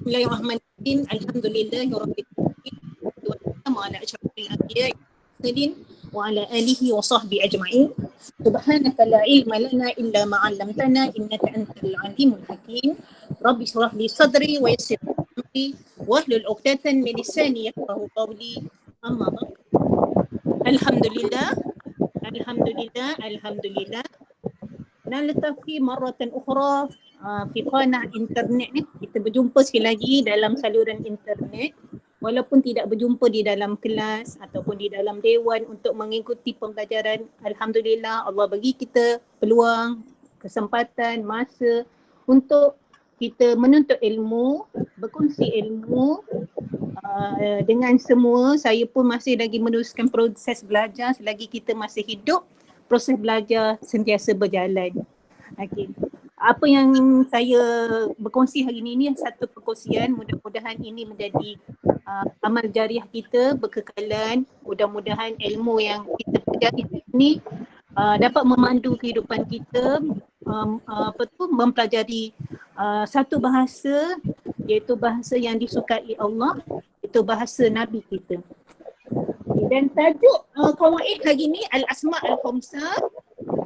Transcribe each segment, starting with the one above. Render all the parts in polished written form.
Bismillahirrahmanirrahim. Alhamdulillahirabbil alamin. Wa ala asyrafil anbiya'i wa ala alihi wa sahbihi ajma'in. Subhanaka la ilma lana illa ma 'allamtana innaka antal alimul hakim. Rabbi shrah li sadri wa yassir li amri wahlul 'uqdatam min lisani yafqahu qawli. Amma ba'd. Alhamdulillah. Alhamdulillah. Naltaqi marratan ukhra fi qanah internet ni. Kita berjumpa sekali lagi dalam saluran internet walaupun tidak berjumpa di dalam kelas ataupun di dalam dewan untuk mengikuti pembelajaran. Alhamdulillah, Allah bagi kita peluang, kesempatan, masa untuk kita menuntut ilmu, berkongsi ilmu dengan semua. Saya pun masih lagi meneruskan proses belajar selagi kita masih hidup. Proses belajar sentiasa berjalan. Okey. Apa yang saya berkongsi hari ini satu perkongsian. Mudah-mudahan ini menjadi amal jariah kita berkekalan. Mudah-mudahan ilmu yang kita pelajari ini dapat memandu kehidupan kita, mempelajari satu bahasa, iaitu bahasa yang disukai Allah, iaitu bahasa Nabi kita. Dan tajuk kawaid hari ini Al-Asma' Al-Khamsah.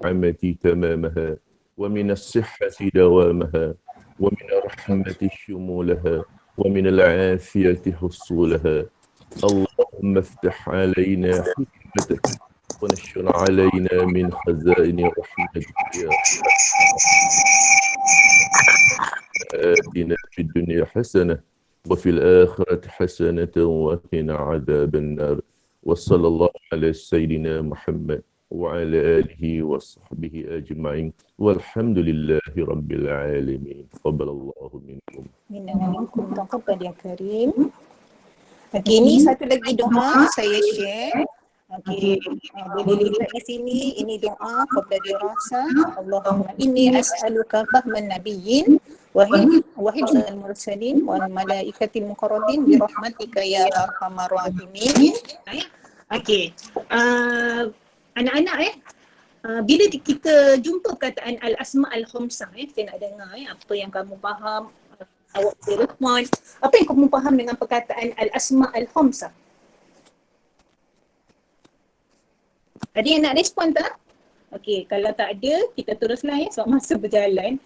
عمتي تمامها ومن الصحة دوامها ومن الرحمة شمولها ومن العافية حصولها. اللهم افتح علينا حكمتك ونشر علينا من خزائن رحمتك يا آتنا في الدنيا حسنة وفي الآخرة حسنة وقنا عذاب النار. وصلى الله على سيدنا محمد وعلى آله وصحبه أجمعين والحمد لله رب العالمين. تقبل الله منكم. Minkum taqabbal ya karim. Okey, ini satu lagi doa saya share. Okey, boleh lihat di sini, ini doa kepada dirasa. Allahumma inni as'aluka fahman nabiyyin wa hifzal mursalin wal malaikatil muqarrabin bi rahmatika ya arhamar rahimin. Okey. Anak-anak bila kita jumpa perkataan Al-Asma' Al-Khamsah, saya nak dengar apa yang kamu faham. Awak boleh respon. Apa yang kamu faham dengan perkataan Al-Asma' Al-Khamsah? Ada yang nak respon tak? Okey, kalau tak ada, kita teruslah sebab masa berjalan.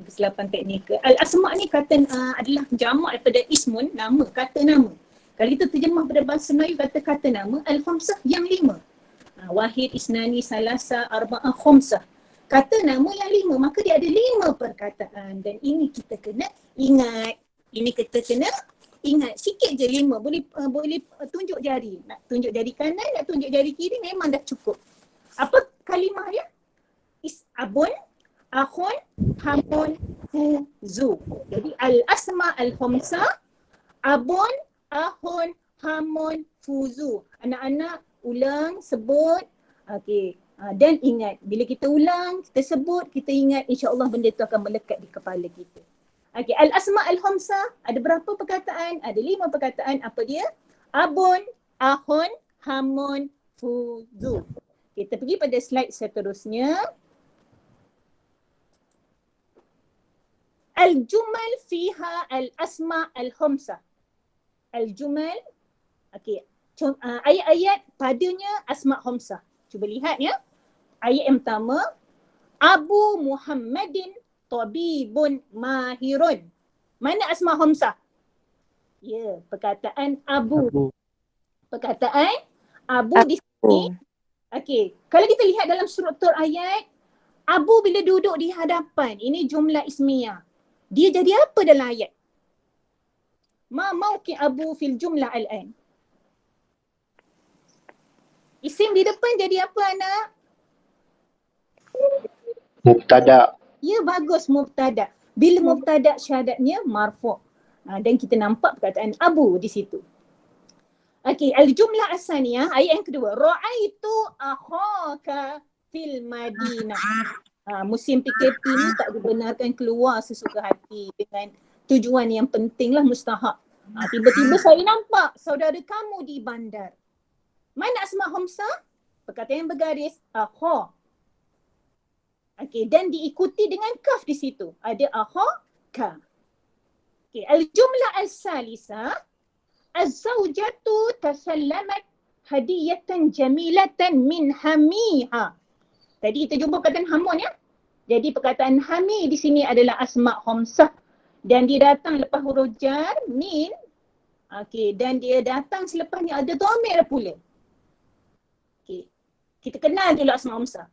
Kesilapan teknikal. Al-Asma' ni kata adalah jamak daripada ismun, nama, kata nama. Kalau kita terjemah pada bahasa Melayu kata nama, Al-Khamsah yang 5. Wahid, isnani, salasa, arba'ah, khamsah. Kata nama yang 5, maka dia ada 5 perkataan. Dan ini kita kena ingat. Sikit je 5. Boleh tunjuk jari. Nak tunjuk jari kanan, nak tunjuk jari kiri memang dah cukup. Apa kalimah dia? Abun, akhun, hamun, fuzu. Jadi al-asma' al-khamsah, abun, akhun, hamun, fuzu. Anak-anak ulang, sebut. Okey. Dan ingat, bila kita ulang, kita sebut, kita ingat, insya-Allah benda tu akan melekat di kepala kita. Okey, al-asma' al-khamsah ada berapa perkataan? Ada 5 perkataan. Apa dia? Abun, akhun, hamun, fuzu. Kita pergi pada slide seterusnya. Al-jumal fiha al-asma' al-khamsah. Al-jumal, okey. Ayat-ayat padanya asma' khamsah. Cuba lihat ya. Ayat yang pertama, Abu Muhammadin tabibun mahirun. Mana asma' khamsah? Ya, perkataan Abu. Perkataan Abu di sini. Okey, kalau kita lihat dalam struktur ayat, Abu bila duduk di hadapan, ini jumlah ismiyah. Dia jadi apa dalam ayat? Ma mauqi Abu fil jumlah al-an. Isim di depan jadi apa anak? Mubtada. Ya, bagus, mubtada. Bila mubtada syahadatnya marfu'. Dan kita nampak perkataan Abu di situ. Okey, al-jumlah as-saniyah, ayat yang kedua. Ra'aitu akhaka fil Madinah. Musim PKP ni tak dibenarkan keluar sesuka hati dengan tujuan yang penting lah, mustahak. Tiba-tiba saya nampak saudara kamu di bandar. Mana asma' khamsah? Perkataan yang bergaris, akha. Okey, dan diikuti dengan kaf di situ. Ada akha, ka. Okay. Al-jumlah al-salisa, az-zawjatu tasallamat hadiyatan jamilatan min hamiha. Tadi kita jumpa perkataan hamun ya. Jadi perkataan hami di sini adalah asma' khamsah dan dia datang lepas huruf jar min. Okey, dan dia datang selepasnya ada dhamir pula. Okey. Kita kenal dulu asma' khamsah.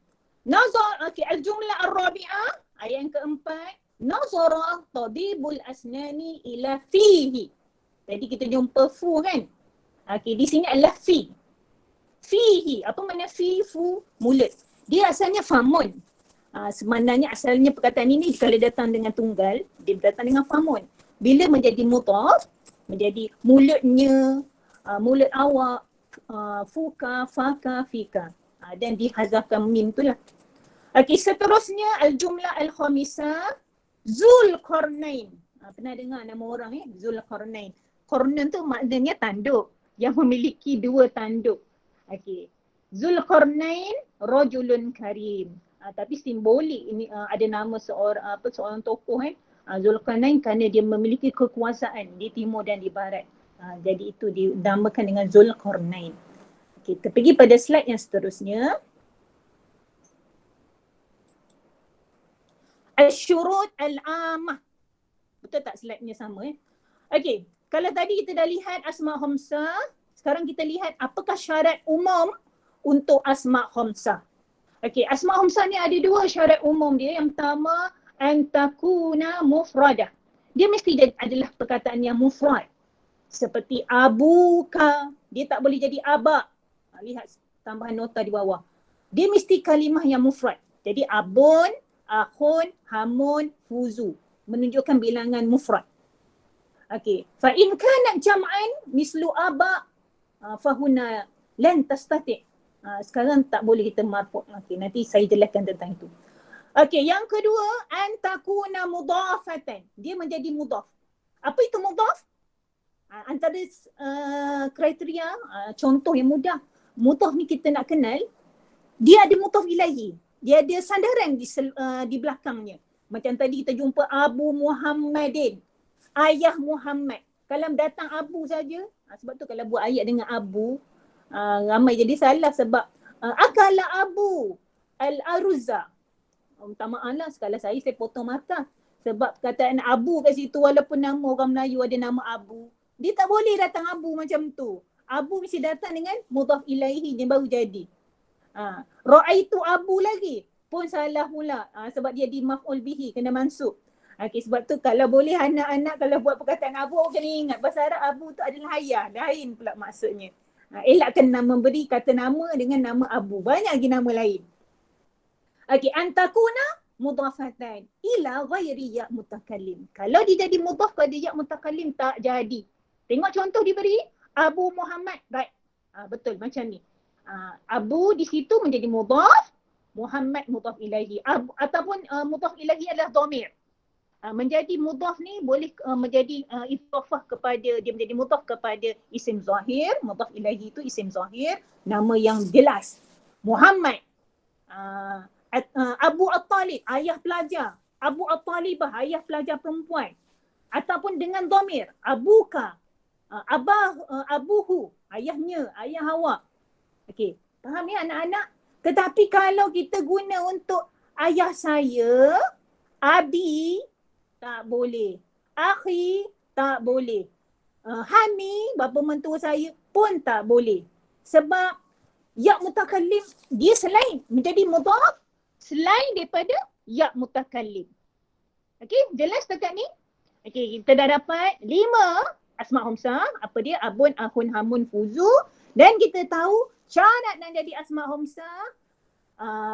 Nazar, okey, al-jumlah ar-rabi'ah, ayat yang keempat. Nazara tabibul asnani ila fihi. Tadi kita jumpa fu kan? Okey, di sini adalah fi. Fihi, apa makna fi, fu, mulut. Dia asalnya famun. Sebenarnya asalnya perkataan ini kalau datang dengan tunggal, dia datang dengan famun. Bila menjadi mudhaf, menjadi mulutnya, mulut awak, fuka, faka, fika. Dan dihazafkan mim tu lah. Okey, seterusnya al-jumlah al-khamisah, Zulqarnain. Pernah dengar nama orang Zulqarnain. Qarnan tu maknanya tanduk, yang memiliki dua tanduk. Okey. Zulqarnain rajulun karim. Tapi simbolik ini ada nama seorang tokoh Zulqarnain kerana dia memiliki kekuasaan di timur dan di barat. Jadi itu dinamakan dengan Zulqarnain. Okey, kita pergi pada slide yang seterusnya. Al-syurut al-amah. Betul tak slide-nya sama Okey, kalau tadi kita dah lihat asma' khamsah, sekarang kita lihat apakah syarat umum untuk asma' khamsah. Okey, asma' khamsah ni ada dua syarat umum dia. Yang pertama, an takuna mufradah. Dia mesti adalah perkataan yang mufrad. Seperti abuka, dia tak boleh jadi abak. Lihat tambahan nota di bawah. Dia mesti kalimah yang mufrad. Jadi abun, akhun, hamun, fuzu. Menunjukkan bilangan mufrad. Okey. Fa in kanat jam'an mislu aba fahuna lan tastati'. Sekarang tak boleh kita marfu'. Okey, nanti saya jelaskan tentang itu. Okey, yang kedua an takuna mudhafatan. Dia menjadi mudhaf. Apa itu mudhaf? Antara kriteria contoh yang mudah. Mudhaf ni kita nak kenal, dia ada mudhaf ilahi. Dia ada sandaran di belakangnya. Macam tadi kita jumpa Abu Muhammadin, ayah Muhammad. Kalau datang Abu saja, sebab tu kalau buat ayat dengan Abu, ramai jadi salah sebab akala Abu al-arza. Minta maaf lah sekali saya potong markah. Sebab perkataan Abu kat situ walaupun nama orang Melayu ada nama Abu, dia tak boleh datang Abu macam tu. Abu mesti datang dengan mudhaf ilaihi dia baru jadi. Ra'aitu Abu lagi pun salah pula sebab dia di maf'ul bihi, kena mansub. Okey, sebab tu kalau boleh anak-anak kalau buat perkataan Abu, kena ingat bahasa Arab Abu tu adalah ayah, lain pula maksudnya. Elakkan memberi kata nama dengan nama Abu, banyak lagi nama lain. Okey, antakuna mudhafatan ila ghairi ya mutakallim. Kalau dia jadi mudhaf pada ya mutakallim tak jadi. Tengok contoh diberi Abu Muhammad, baik. Betul macam ni. Abu di situ menjadi mudhaf, Muhammad mudhaf ilaihi. Ataupun mudhaf ilaihi adalah dhamir. Menjadi mudhaf ni boleh menjadi idhafah kepada, dia menjadi mudhaf kepada isim zahir. Mudhaf ilaihi itu isim zahir, nama yang jelas. Muhammad, Abu At-Talib, ayah pelajar. Abu At-Talibah, ayah pelajar perempuan. Ataupun dengan dhamir, abuka, abuhu, ayahnya, ayah awak. Okey, faham ya anak-anak? Tetapi kalau kita guna untuk ayah saya, abi, tak boleh. Akhi, tak boleh. Hani, bapa mentua saya pun tak boleh. Sebab ya mutakallim, dia selain menjadi mudhaf, selain daripada ya mutakallim. Okey, jelas dekat ni? Okey, kita dah dapat 5 asma' khamsah. Apa dia? Abun, akhun, hamun, fuzu. Dan kita tahu syarat nak jadi asma' khamsah,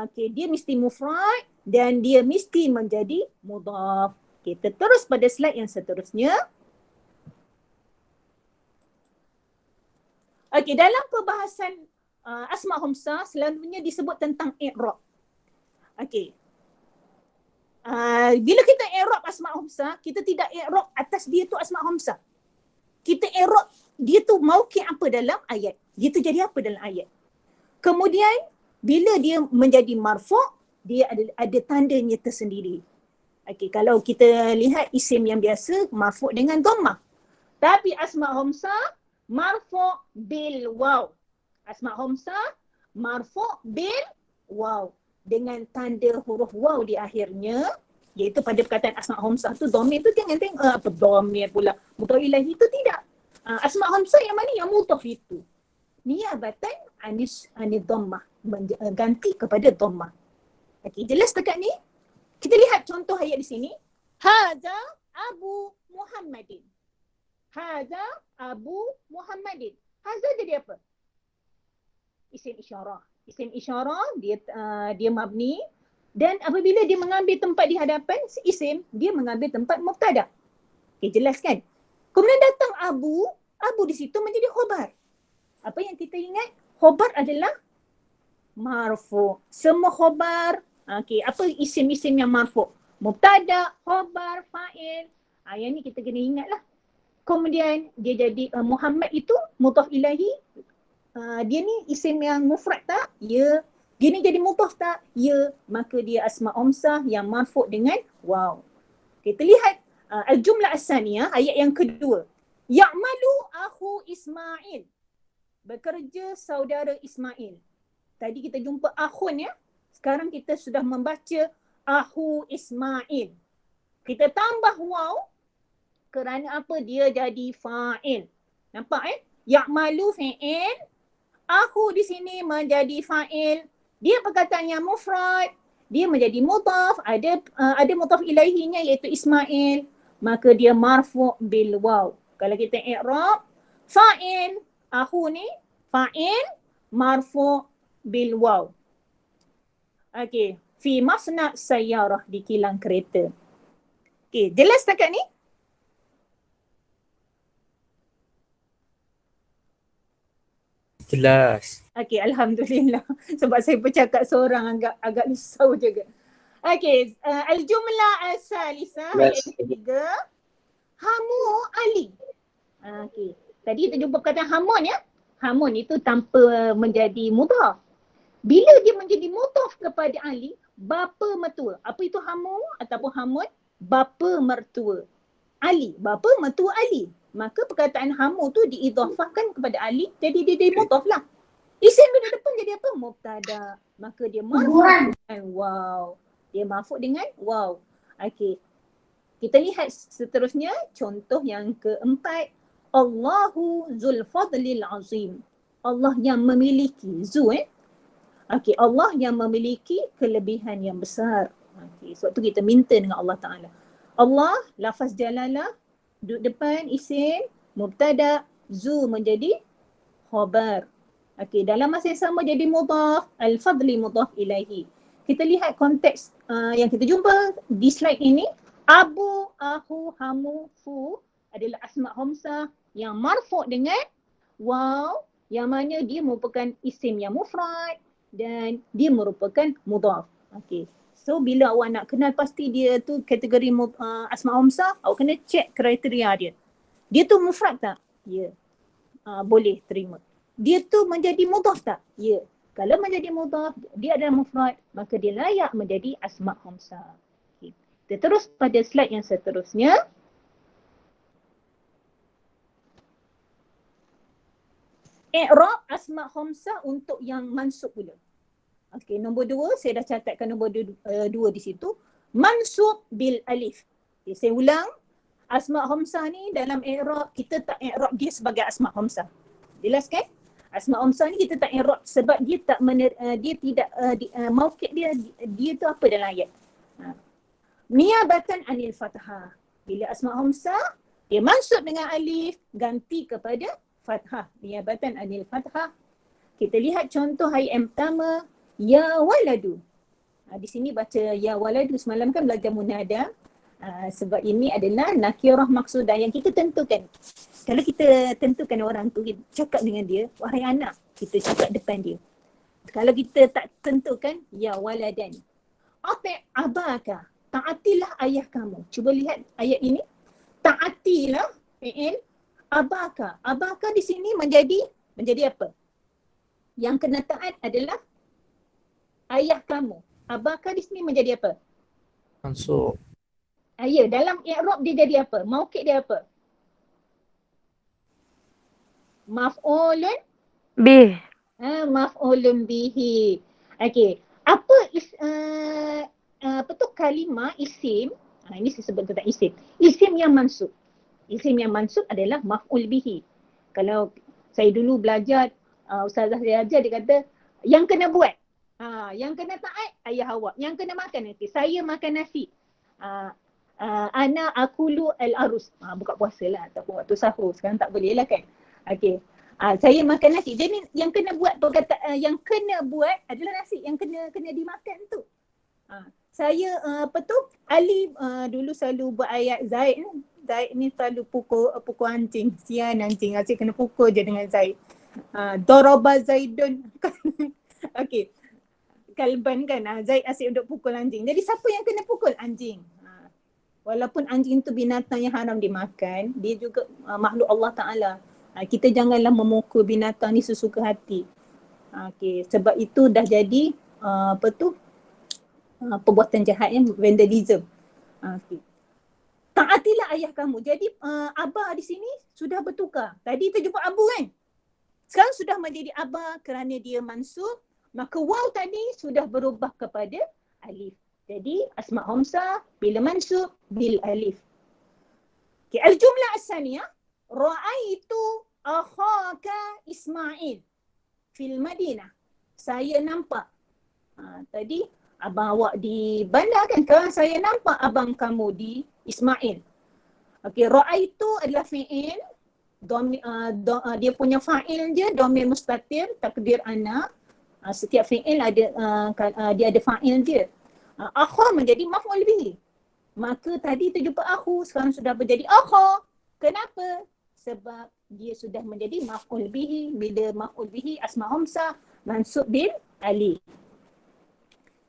okay, dia mesti mufrad dan dia mesti menjadi mudhaf. Kita terus pada slide yang seterusnya. Okey, dalam perbahasan asma' khamsah selalunya disebut tentang i'rab. Okey. Bila kita i'rab asma' khamsah, kita tidak i'rab atas dia tu asma' khamsah. Kita i'rab dia tu mauqi' apa dalam ayat. Dia tu jadi apa dalam ayat. Kemudian bila dia menjadi marfu', dia ada tandanya tersendiri. Okey, kalau kita lihat isim yang biasa marfu' dengan dhammah. Tapi asma' khamsah marfu' bil waw. Asma' khamsah marfu' bil waw. Dengan tanda huruf waw di akhirnya, iaitu pada perkataan asma' khamsah tu dhamir tu jangan tengok apa dhamir pula. Mudhaf ilaih itu tidak. Asma' khamsah yang mana? Yang mudhaf itu. Niyabatan anis dhammah, ganti kepada dhammah. Okey, jelas dekat ni? Kita lihat contoh ayat di sini. Hadza Abu Muhammadin. Hadza Abu Muhammadin. Hadza jadi apa? Isim isyarah. Isim isyarah dia mabni, dan apabila dia mengambil tempat di hadapan isim, dia mengambil tempat mubtada. Okay, jelas kan? Kemudian datang Abu, Abu di situ menjadi khobar. Apa yang kita ingat? Khobar adalah marfu. Semua khobar. Okay, apa isim-isim yang marfu? Mubtada, khobar, fa'il. Yang ni kita kena ingat lah. Kemudian dia jadi Muhammad itu mudhaf ilahi. Dia ni isim yang mufrad tak? Ya. Dia ni jadi mudhaf tak? Ya. Maka dia asma' khamsah yang marfu' dengan waw. Kita lihat al-jumlah as-saniyah, ayat yang kedua. Ya'malu akhu Ismail. Bekerja saudara Ismail. Tadi kita jumpa akhun ya. Sekarang kita sudah membaca akhu Ismail. Kita tambah waw kerana apa? Dia jadi fa'il. Nampak Ya'malu fi'il. Akhu di sini menjadi fa'il. Dia perkataan yang mufrad. Dia menjadi mudhaf. Ada mudhaf ilaihinya iaitu Ismail. Maka dia marfu' bil waw. Kalau kita i'rab, fa'il. Akhu ni fa'il marfu' bil waw. Okey, fi masna' sayyarah, di kilang kereta. Okey, jelas setakat ni? Jelas. Okey, alhamdulillah. Sebab saya bercakap seorang agak risau juga. Okey, al-jumlah as-salisah, ayat ketiga. Hamu Ali. Okey, tadi kita jumpa perkataan hamun ya. Hamun itu tanpa menjadi mudhaf. Bila dia menjadi mudhaf kepada Ali, bapa mertua. Apa itu hamu ataupun hamun? Bapa mertua. Ali, bapa mertua Ali. Maka perkataan hamu tu diidhafahkan kepada Ali, jadi dia jadi mudhaf lah. Isim bila depan jadi apa? Mubtada. Maka dia marfu' dengan waw. Dia marfu' dengan waw. Okey. Kita lihat seterusnya contoh yang keempat. Allahu zul fadlil azim. Allah yang memiliki Okey, Allah yang memiliki kelebihan yang besar. Okey, sebab tu kita minta dengan Allah Ta'ala. Allah, lafaz jalalah, duduk depan isim, mubtada, zu menjadi khabar. Okey, dalam masa yang sama jadi mudhaf, al-fadli mudhaf ilaihi. Kita lihat konteks yang kita jumpa di slide ini. Abu, ahu, hamu, fu adalah asma' khamsah yang marfu' dengan waw, yang mana dia merupakan isim yang mufrad dan dia merupakan mudhaf. Okey. So bila awak nak kenal pasti dia tu kategori asma' khamsah, awak kena check kriteria dia. Dia tu mufrad tak? Ya. Boleh terima. Dia tu menjadi mudhaf tak? Ya. Kalau menjadi mudhaf, dia adalah mufrad, maka dia layak menjadi asma' khamsah. Okay. Kita terus pada slide yang seterusnya. I'rab asma' khamsah untuk yang mansub pula. Okey, nombor 2, saya dah catatkan nombor 2 di situ. Mansub bil alif. Okay, saya ulang. Asma' khamsah ni dalam i'rab kita tak i'rab dia sebagai asma' khamsah. Jelas kan? Asma' khamsah ni kita tak i'rab sebab dia tak dia tidak mauqif dia tu apa dalam ayat. Niyabatan anil fathah. Bila asma' khamsah dia mansub dengan alif, ganti kepada fathah. Niyabatan anil fathah. Kita lihat contoh ayat yang pertama. Ya waladu. Di sini baca ya waladu. Semalam kan belajar munada. Sebab ini adalah nakirah maksudah yang kita tentukan. Kalau kita tentukan orang tu, kita cakap dengan dia, wahai anak, kita cakap depan dia. Kalau kita tak tentukan, ya waladan. Ati' abaka. Taatilah ayah kamu. Cuba lihat ayat ini. Taatilah fi'il abaka. Abaka di sini menjadi apa? Yang kena taat adalah ayah kamu. Abaka di sini menjadi apa? Mansub. Ya, dalam i'rab dia jadi apa? Mauqi' dia apa? Maf'ulun Bih. maf'ulun bihi. Okey. Apa apa tu kalimah isim? Ini saya sebut tentang isim. Isim yang mansub. Isim yang mansub adalah maf'ul bihi. Kalau saya dulu belajar, ustazah saya ajar, dia kata yang kena buat. Yang kena taat ayah awak. Yang kena makan nanti. Saya makan nasi. Ana akulu al-arus. Buka puasa lah ataupun waktu sahur. Sekarang tak boleh lah kan. Okey. Saya makan nasi. Jadi yang kena buat perkataan yang kena buat adalah nasi yang kena dimakan tu. Saya Ali dulu selalu buat ayat Zaid ni. Zaid ni selalu pukul anjing. Sian anjing. Asyik kena pukul je dengan Zaid. Daraba Zaidun. Okey. Kalban kan. Zaid asyik duduk pukul anjing. Jadi siapa yang kena pukul? Anjing. Walaupun anjing tu binatang yang haram dimakan, dia juga makhluk Allah Ta'ala. Kita janganlah memukul binatang ni sesuka hati. Okay. Sebab itu dah jadi perbuatan jahat yang vandalism. Okay. Taatilah ayah kamu. Jadi abah di sini sudah bertukar. Tadi kita jumpa abu kan? Sekarang sudah menjadi abah kerana dia mansub. Maka waw tadi sudah berubah kepada alif. Jadi asma' khamsah bila mansub bil alif. Okay. Al-jumlah as-saniyah. Ra'aitu akhaka Ismail fil Madinah. Saya nampak. Tadi abang awak di bandar kan? Sekarang saya nampak abang kamu di Ismail. Okey, ra'aitu adalah fi'il. Dia punya fa'il je, dhamir mustatir, takdir ana. Setiap fi'il ada dia ada fa'il dia. Akha menjadi maf'ul bihi. Maka tadi terjumpa aku, sekarang sudah menjadi akha. Kenapa? Sebab dia sudah menjadi maf'ul bihi. Bila maf'ul bihi asma' khamsah mansub bil alif.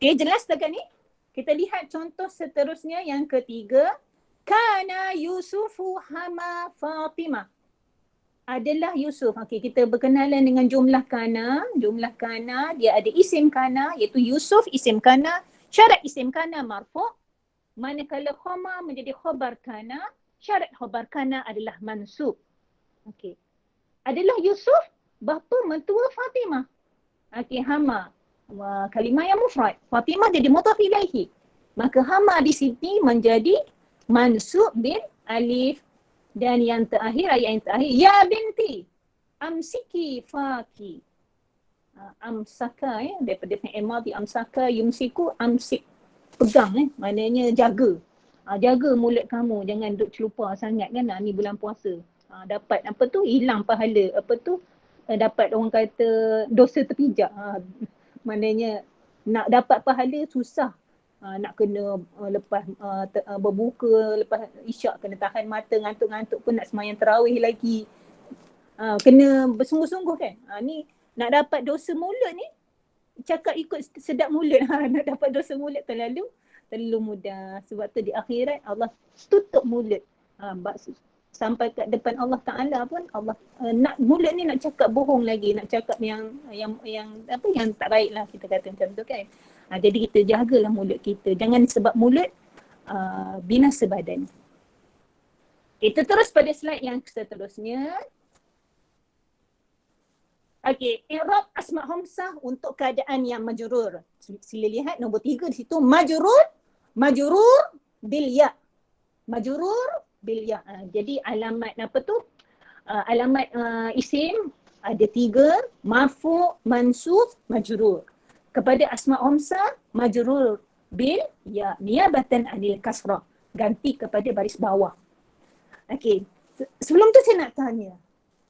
Okay, jelas dekat ni? Kita lihat contoh seterusnya yang ketiga. Kana Yusufu hama Fatimah. Adalah Yusuf. Okey, kita berkenalan dengan jumlah kana. Jumlah kana, dia ada isim kana iaitu Yusuf, isim kana. Syarat isim kana marfu'. Manakala khama menjadi khabar kana, syarat khabar kana adalah mansub. Okey. Adalah Yusuf bapa mentua Fatimah. Okey, hama. Kalimah yang mufrad. Fatimah jadi mudhaf ilaihi. Maka hama di sini menjadi mansub bil alif. Dan yang terakhir, ayat yang terakhir, ya binti amsiki faki. Amsaka daripada fi'il madhi, amsaka yumsiku, amsik, pegang maknanya jaga. Jaga mulut kamu, jangan duk celupar sangat kan. Ni bulan puasa. Dapat apa tu, hilang pahala. Apa tu, dapat orang kata dosa terpijak. Maknanya nak dapat pahala susah. Nak kena lepas berbuka, lepas isyak kena tahan mata, ngantuk-ngantuk pun nak sembahyang tarawih lagi. Kena bersungguh-sungguh kan. Ni nak dapat dosa mulut ni, cakap ikut sedap mulut. Nak dapat dosa mulut terlalu mudah. Sebab tu di akhirat Allah tutup mulut. Sampai kat depan Allah Ta'ala pun Allah nak mulut ni nak cakap bohong lagi, nak cakap yang apa yang tak baik lah, kita kata macam tu kan. Jadi kita jagalah mulut kita. Jangan sebab mulut binasa badan. Kita terus pada slide yang seterusnya. Okey, i'rab asma' khamsah untuk keadaan yang majrur. Sila lihat nombor 3 di situ, majrur bil ya. Majrur bil ya. Jadi alamat apa tu? Alamat isim ada 3, marfu', mansub, majrur. Kepada asma' khamsah majrur bil ya, niyabatan anil kasrah, ganti kepada baris bawah. Okey, sebelum tu saya nak tanya,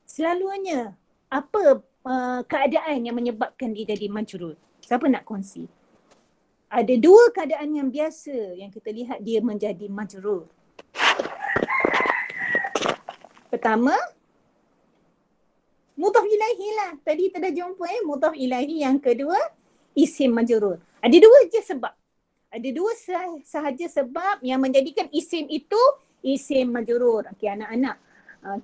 selalunya apa keadaan yang menyebabkan dia jadi majrur? Siapa nak kongsi? Ada 2 keadaan yang biasa yang kita lihat dia menjadi majrur. Pertama, mudhaf ilaihi lah. Tadi kita dah jumpa mudhaf ilaihi. Yang kedua, isim majrur. Ada 2 je sebab. Ada 2 sahaja sebab yang menjadikan isim itu isim majrur. Okey anak-anak.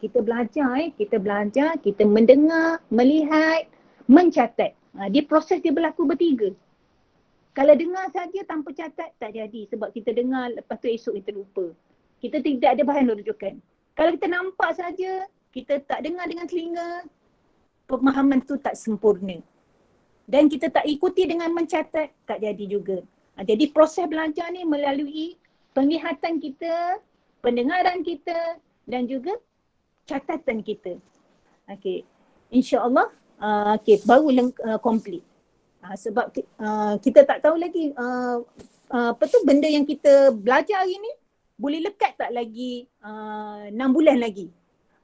Kita belajar, kita mendengar, melihat, mencatat. Dia proses dia berlaku bertiga. Kalau dengar saja tanpa catat tak jadi, sebab kita dengar lepas tu esok kita lupa. Kita tidak ada bahan rujukan. Kalau kita nampak saja, kita tak dengar dengan telinga, pemahaman tu tak sempurna. Dan kita tak ikuti dengan mencatat, tak jadi juga. Jadi proses belajar ni melalui penglihatan kita, pendengaran kita dan juga catatan kita. Okey. InsyaAllah baru complete. Sebab kita tak tahu lagi apa tu benda yang kita belajar hari ni boleh lekat tak lagi 6 bulan lagi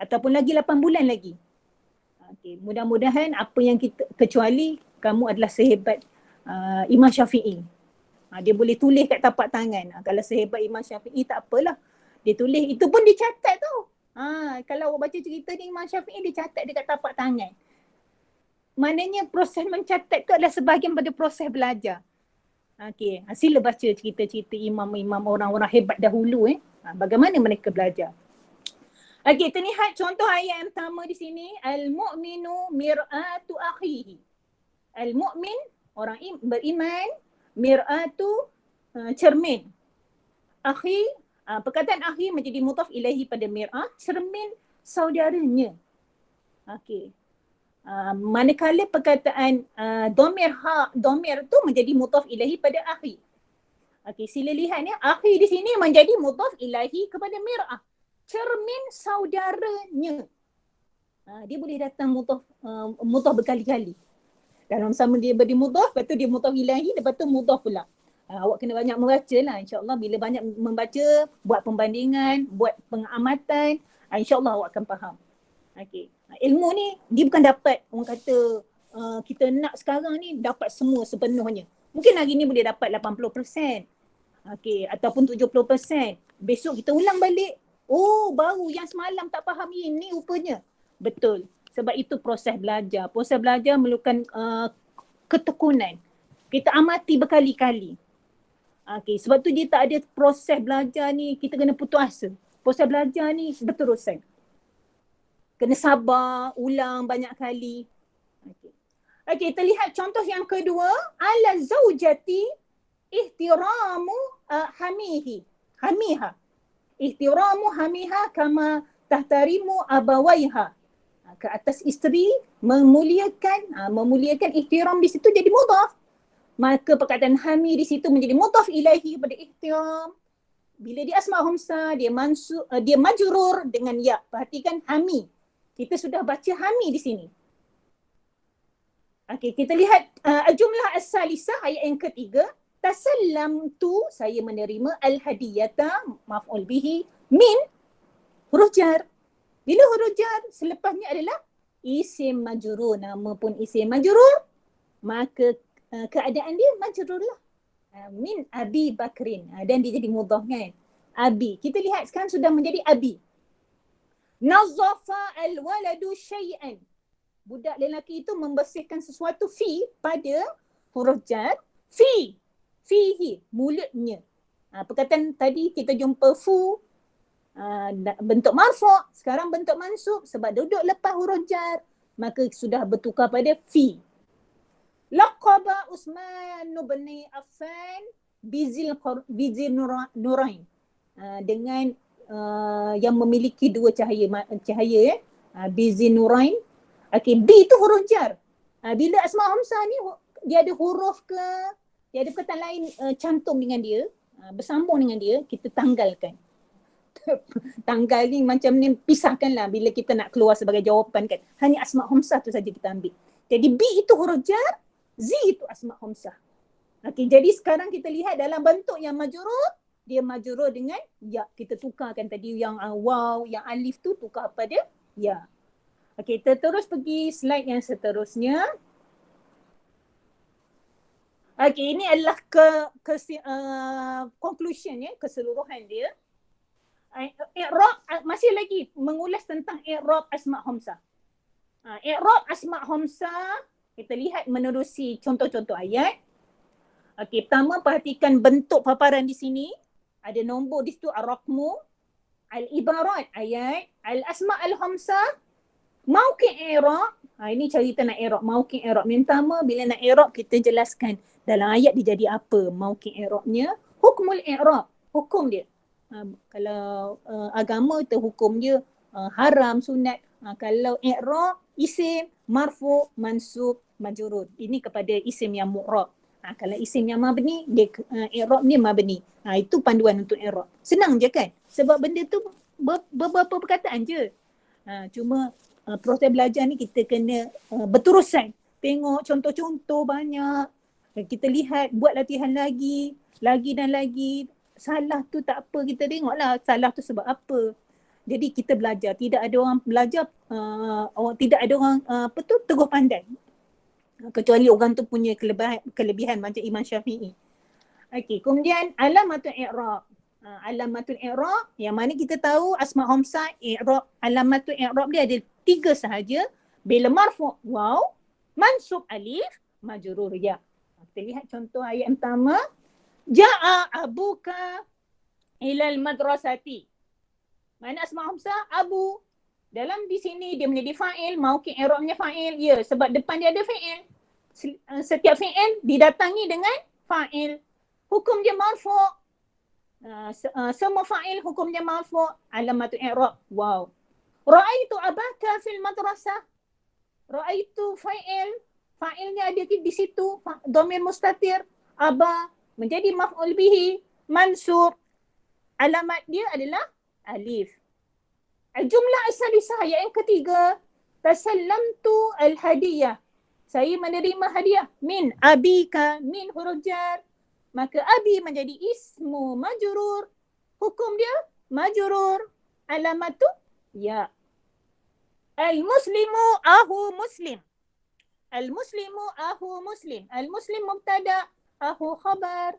ataupun lagi 8 bulan lagi. Okay. Mudah-mudahan apa yang kita, kecuali kamu adalah sehebat Imam Syafi'i. Dia boleh tulis kat tapak tangan. Kalau sehebat Imam Syafi'i tak apalah. Dia tulis, itu pun dicatat tau. Kalau awak baca cerita ni Imam Syafi'i dia catat dekat tapak tangan. Maknanya proses mencatat tu adalah sebahagian pada proses belajar. Okey, sila baca cerita-cerita imam-imam orang-orang hebat dahulu bagaimana mereka belajar. Okey, kita lihat contoh ayat yang pertama di sini, al-mu'minu mir'atu akhihi. Al-mu'min, orang beriman, mir'atu cermin. Akhi, perkataan akhi menjadi mudhaf ilaihi pada mir'ah, cermin saudaranya. Okey. Manakala perkataan domir tu menjadi mudhaf ilahi pada akhi. Okey, sila lihat ni, akhi di sini menjadi mudhaf ilahi kepada mir'ah. Cermin saudaranya. Dia boleh datang mudhaf berkali-kali. Dalam sama dia beri mudhaf, lepas tu dia mudhaf ilahi, lepas tu mudhaf pula. Awak kena banyak membaca lah, insyaAllah bila banyak membaca, buat pembandingan, buat pengamatan, insyaAllah awak akan faham. Okey. Ilmu ni dia bukan dapat orang kata kita nak sekarang ni dapat semua sepenuhnya. Mungkin hari ni boleh dapat 80%. Okey, ataupun 70%. Besok kita ulang balik. Oh, baru yang semalam tak faham ini rupanya. Betul. Sebab itu proses belajar. Proses belajar memerlukan ketekunan. Kita amati berkali-kali. Okey, sebab tu dia tak ada proses belajar ni kita kena putus asa. Proses belajar ni berterusan. Kena sabar, ulang banyak kali. Okey, kita lihat contoh yang kedua. Ala zaujati ihtiramu hamiha. Ihtiramu hamiha kama tahtarimu abawaiha. Ke atas isteri memuliakan ihtiram di situ jadi mudhaf. Maka perkataan hami di situ menjadi mudhaf ilaihi pada ihtiram. Bila dia asma humsa, dia majrur dengan ya. Perhatikan hami. Kita sudah baca hami di sini. Okey, kita lihat jumlah as-salisah ayat yang ketiga. Tasallamtu, saya menerima al-hadiyata maf'ul bihi min huruf jar. Bila huruf jar selepasnya adalah isim majrur, nama pun isim majrur, maka keadaan dia majrur lah. Min Abi Bakrin. Dan dia jadi mudhaf kan. Abi. Kita lihat sekarang sudah menjadi Abi. Nazafa al-waladu syai'an. Budak lelaki itu membersihkan sesuatu fi pada huruf jar. Fihi. Mulutnya. Perkataan tadi kita jumpa fu. Bentuk marfu'. Sekarang bentuk mansub. Sebab duduk lepas huruf jar. Maka sudah bertukar pada fi. Laqaba Uthman bin Affan bizil nurain. Dengan yang memiliki dua cahaya bizil nurain. Okey, B tu huruf jar. Bila asma hamzah ni dia ada huruf ke, dia ada perkataan lain cantum dengan dia, bersambung dengan dia, kita tanggalkan. Tanggal ni macam ni, pisahkanlah bila kita nak keluar sebagai jawapan kan. Hanya asma hamzah tu saja kita ambil. Jadi B itu huruf jar, Z itu asma hamzah. Okey, jadi sekarang kita lihat dalam bentuk yang majrur, dia majrur dengan ya. Kita tukarkan tadi yang waw, yang alif tu tukar pada ya. Okey, kita terus pergi slide yang seterusnya. Okey, ini adalah conclusion ya, keseluruhan dia. I'rab masih lagi mengulas tentang i'rab asma hamzah. I'rab asma hamzah kita lihat menerusi contoh-contoh ayat. Okey, pertama perhatikan bentuk paparan di sini. Ada nombor di situ ar-raqmu, al-ibarat ayat, al-asma al-hamzah, Mauqi' i'rab, ini cerita nak i'rab. Mauqi' i'rab. Yang pertama bila nak i'rab kita jelaskan dalam ayat dia jadi apa mauqi' i'rabnya. Hukmul i'rab, hukum dia. Kalau agama tu hukum dia haram, sunat. Kalau i'rab, isim, marfu, mansub, majrur. Ini kepada isim yang mu'rab. Kalau isim yang mabni, dia i'rab ni mabni. Itu panduan untuk i'rab. Senang je kan? Sebab benda tu beberapa perkataan je. Cuma proses belajar ni kita kena berterusan. Tengok contoh-contoh banyak. Kita lihat, buat latihan lagi dan lagi. Salah tu tak apa, kita tengoklah salah tu sebab apa. Jadi kita belajar. Tidak ada orang belajar, tidak ada orang teguh pandai. Kecuali orang tu punya kelebihan macam Imam Syafi'i. Okey, kemudian alamatul i'rab. Alamatul i'rab yang mana kita tahu asma khamsah i'rab, alamatul i'rab dia ada 3 sahaja. Bila marfu' waw, mansub alif, majrur ya. Kita lihat contoh ayat yang pertama. Ja'a abuka ilal madrasati. Mana asma khamsah? Abu. Dalam di sini dia menjadi fa'il, mauqi' i'rabnya fa'il. Ya, sebab depan dia ada fi'il. Setiap fi'il didatangi dengan fa'il. Hukum dia marfu'. Semua fa'il hukum dia marfu'. Alamatul i'rab. Wow. Ra'aitu abaka fil madrasah. Ra'aitu fa'il. Fa'ilnya ada di situ. Dhamir mustatir. Aba menjadi maf'ul bihi. Mansub. Alamat dia adalah alif. Jumlah as-salisah ayat yang ketiga. Tasallamtu al-hadiyah. Saya menerima hadiah. Min abika, min huruf jar. Maka abi menjadi ismu majrur. Hukum dia majrur. Alamat tu ya. Al-muslimu ahu muslim. Al-muslimu ahu muslim. Al-muslim mubtada, ahu khabar.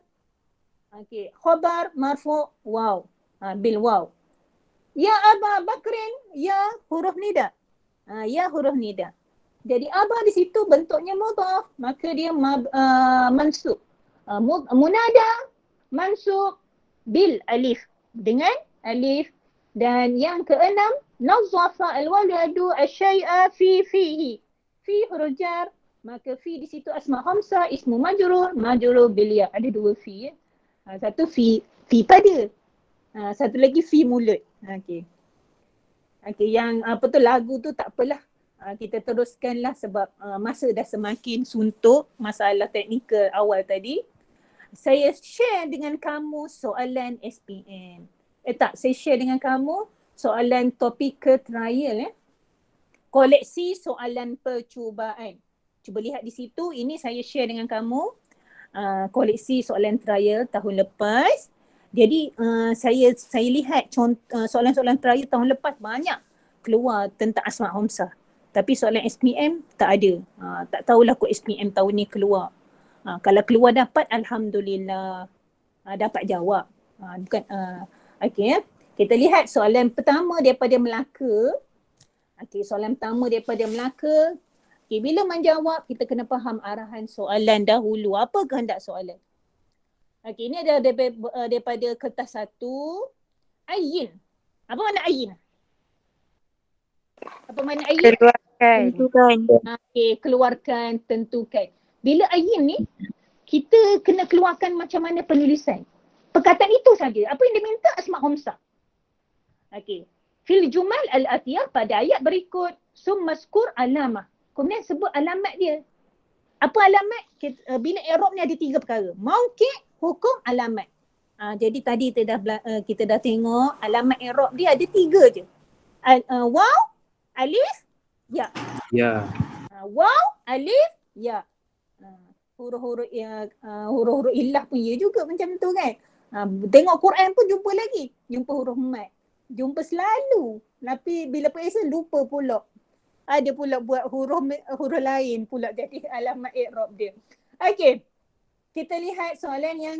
Okey, khabar marfu' waw. Bil waw. Ya Aba Bakrin, ya huruf nida. Ya huruf nida. Jadi Aba di situ bentuknya mudhaf, maka dia mansub. Munada mansub bil alif, dengan alif. Dan yang keenam, nazzafa al-waladu asy-syai'a fi fihi. Fi huruf jar, maka fi di situ asma khamsah, ismu majrur, majrur bil ya. Ada 2 fi ya. Satu fi pada. Satu lagi fi mulut. Okey. Yang apa tu lagu tu tak apalah. Kita teruskanlah sebab masa dah semakin suntuk masalah teknikal awal tadi. Saya share dengan kamu soalan SPM. Saya share dengan kamu soalan topikal trial koleksi soalan percubaan. Cuba lihat di situ, ini saya share dengan kamu koleksi soalan trial tahun lepas. Jadi saya lihat soalan-soalan trial tahun lepas banyak keluar tentang asma khamsah. Tapi soalan SPM tak ada. Tak tahulah kod SPM tahun ni keluar. Kalau keluar dapat, alhamdulillah dapat jawab. Okey. Kita lihat soalan pertama daripada Melaka. Okey, soalan pertama daripada Melaka. Okey, bila menjawab kita kena faham arahan soalan dahulu. Apa kehendak soalan? Okey, ini ada daripada kertas 1. Ayin. Apa makna ayin? Apa makna ayin? Keluarkan. Tentukan. Okey, keluarkan, tentukan. Bila ayin ni, kita kena keluarkan macam mana penulisan. Perkataan itu saja. Apa yang diminta asma khamsah. Okey. Fil jumal al-atiyah pada ayat berikut. Summa skur alamah. Kemudian sebut alamat dia. Apa alamat? Bila i'rab ni ada 3 perkara. Mauqi', hukum, alamat. Jadi tadi kita dah tengok alamat i'rab dia ada 3 je. Waw, alif, ya. Ya. Waw, alif, ya. Huruf-huruf illah pun ya juga macam tu kan. Tengok Quran pun jumpa lagi. Jumpa huruf mat. Jumpa selalu. Tapi bila periksa lupa pula. Ada pula buat huruf lain pula jadi alamat i'rab dia. Okey. Kita lihat soalan yang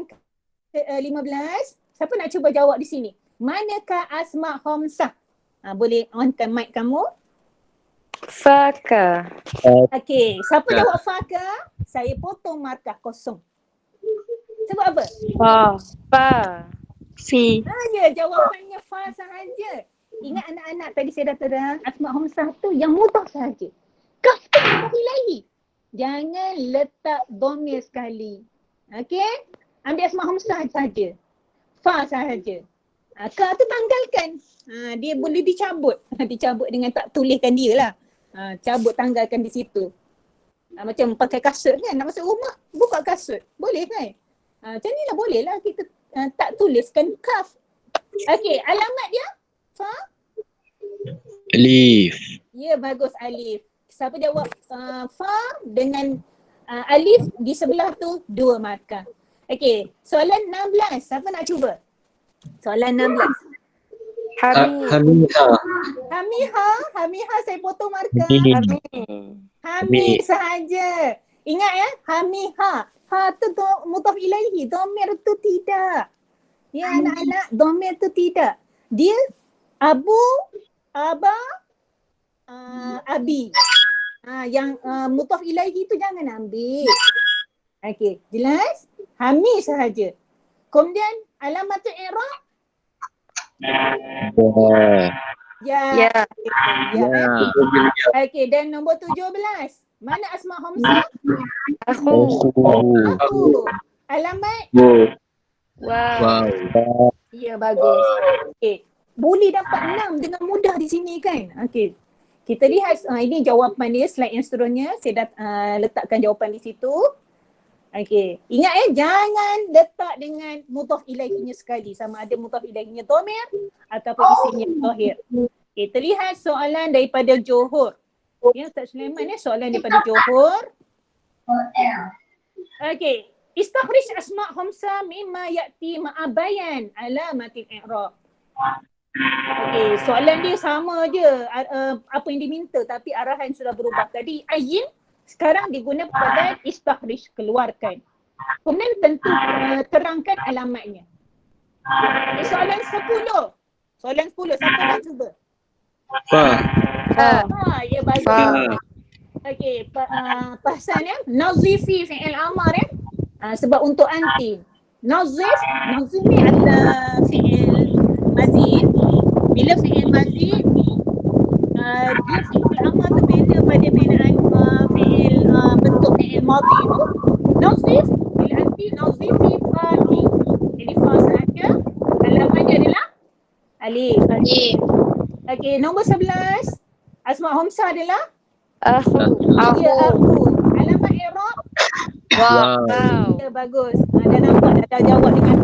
ke-15. Siapa nak cuba jawab di sini? Manakah asma khamsah? Boleh onkan mic kamu? Faka. Okey. Siapa jawab faka? Saya potong markah kosong. Sebab apa? Fa. Fi. Ya, jawapannya fa sahaja. ingat anak-anak tadi saya dah terang, Asma Hamzah tu yang mudah sahaja. Kaf tu mudhaf ilaihi. Jangan letak dhamir sekali. Okey? Ambil Asma Hamzah sahaja. Fa sahaja. Ka tu tanggalkan. Dia boleh dicabut. Dicabut dengan tak tuliskan dia lah. Cabut, tanggalkan di situ. Macam pakai kasut kan, nak masuk rumah, buka kasut. Boleh kan? Macam ni lah boleh lah kita tak tuliskan kaf. Okey, alamat dia? Fa? Alif. Ya, bagus alif. Siapa jawab fa dengan alif di sebelah tu 2 markah. Okey, soalan 16. Siapa nak cuba? Soalan 16. Hamiha saya potong markah. Hamid sahaja. Ingat ya, Hamiha. Ha tu mudhaf ilaihi, dhamir tu tidak. Ya anak-anak, dhamir tu tidak. Dia abu, aba, abi. Yang mudhaf ilaihi tu jangan ambil. Okey, jelas? Hamid sahaja. Kemudian alamatul i'rab. Ya. Okey, dan nombor 17. Mana Asma Hamzah? Aku. Alamat? Wow. Ya, bagus. Okey. Boleh dapat 6 dengan mudah di sini kan? Okey. Kita lihat ini jawapan dia, slide yang seterusnya. Saya dah letakkan jawapan di situ. Okey. Ingat jangan letak dengan mudhaf ilaihinya sekali. Sama ada mudhaf ilaihinya dhamir ataupun isinya zahir. Okey, terlihat soalan daripada Johor. Ya, Ustaz Sulaiman soalan daripada Johor. Okey. Istakhrij asma' khamsa mimma ya'ti ma'a bayan alamatil i'rab. Okey, soalan dia sama je apa yang diminta tapi arahan sudah berubah. Tadi ayin, sekarang diguna pada istakhrij, keluarkan. Kemudian tentu terangkan alamatnya. Soalan 10. Soalan 10, siapa nak cuba? Ya bagus. Okey, Pahsan nazifi fi'il amar sebab untuk anti. Nazif ni adalah fi'il mazid. Bila fi'il mazid dia fi'il amar tu beza pada binaan fi'il bentuk fi'il madhi tu. Nazif bila anti nazifi fati. Jadi fa sahaja. Alamatnya adalah alif. Okey, nombor 11. Asma Hamzah adalah Aku. Ya, aku. Alamat i'rab. Wow. Ya, bagus. Dah nampak dah jawab dengan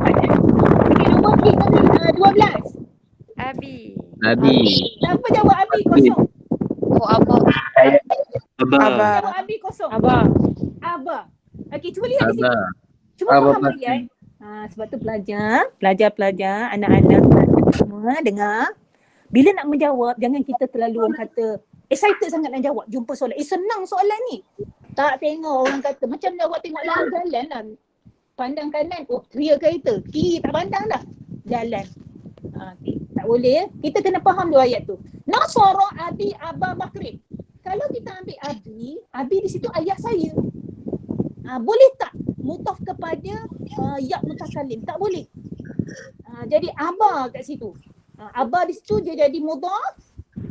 okey, nombor 12. Abi. Siapa jawab abi kosong? Abah. Jawab abi kosong. Abah. Okey, cuba lihat di sini. Cuba faham ayat. Sebab tu pelajar, anak-anak semua dengar. Bila nak menjawab, jangan kita terlalu orang kata excited sangat nak jawab. Jumpa soalan. Senang soalan ni. Tak tengok orang kata. Macam tengok lalu jalan lah. Pandang kanan, tria kereta. Kiri tak pandang dah. Jalan. Okay. Tak boleh. Kita kena faham dua ayat tu. Nasara abi Aba Bakri. Kalau kita ambil abi di situ ayat saya. Boleh tak mudhaf kepada ya mutakallim? Tak boleh. Jadi Aba kat situ. Aba di situ dia jadi mudhaf.